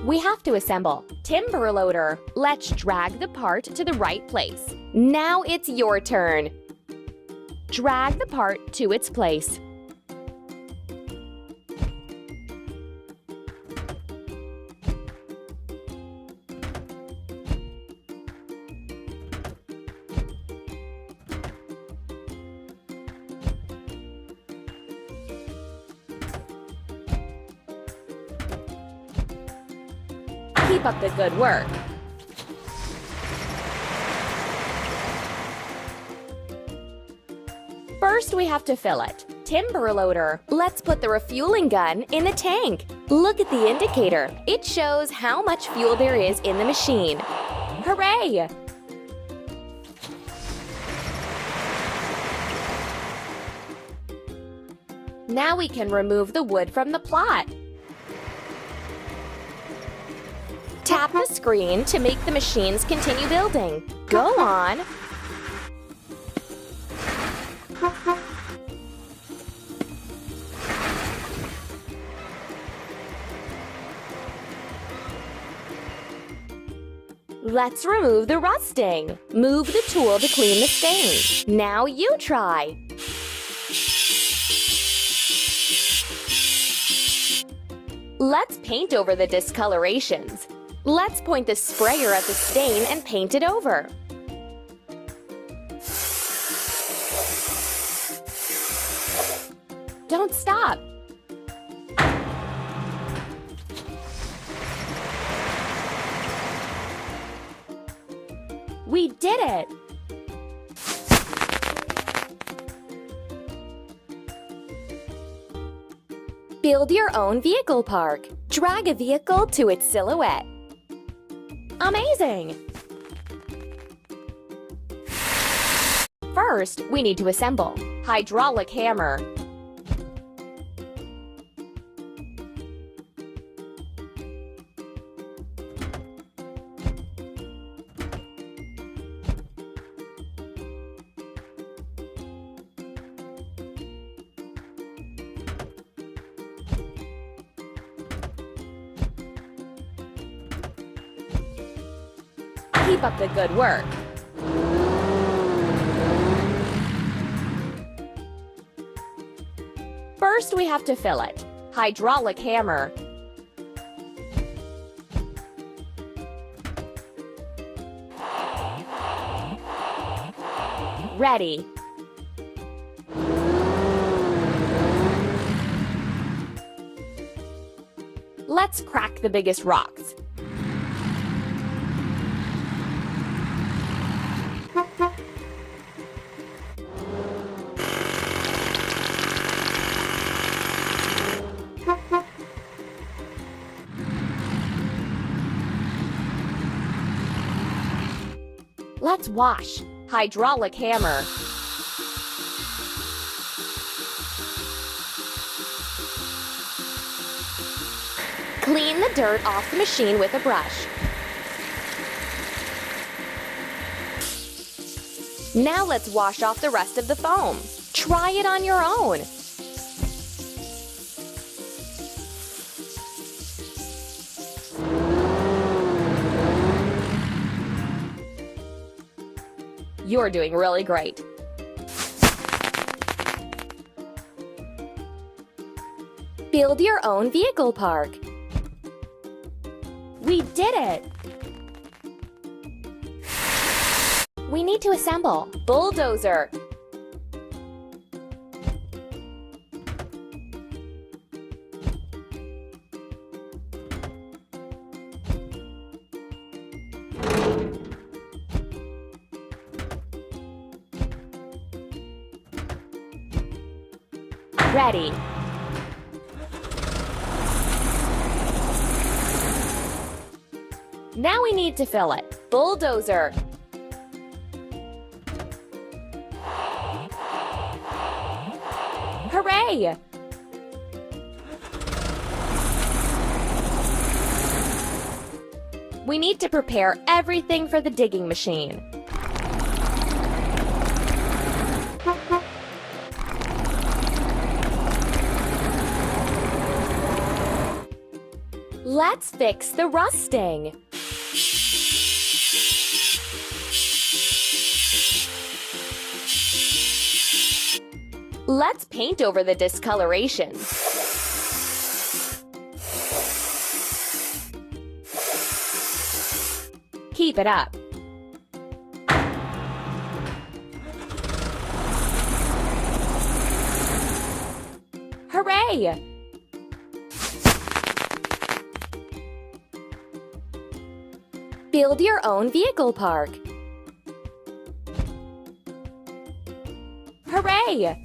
We have to assemble. Timber loader. Let's drag the part to the right place. Now it's your turn. Drag the part to its place. Keep up the good work. First, we have to fill it. Timber loader. Let's put the refueling gun in the tank. Look at the indicator. It shows how much fuel there is in the machine. Hooray! Now we can remove the wood from the plot. Tap the screen to make the machines continue building. Go on. Let's remove the rusting. Move the tool to clean the stains. Now you try. Let's paint over the discolorations. Let's point the sprayer at the stain and paint it over. Don't stop. We did it! Build your own vehicle park. Drag a vehicle to its silhouette. Amazing! First, we need to assemble. Hydraulic hammer. Keep up the good work. First, we have to fill it. Hydraulic hammer. Ready. Let's crack the biggest rocks. Let's wash. Hydraulic hammer. Clean the dirt off the machine with a brush. Now let's wash off the rest of the foam. Try it on your own. You're doing really great. Build your own vehicle park. We did it! We need to assemble. Bulldozer. Ready. Now we need to fill it. Bulldozer. Hooray! We need to prepare everything for the digging machine. Let's fix the rusting. Let's paint over the discoloration. Keep it up. Hooray! Build your own vehicle park. Hooray!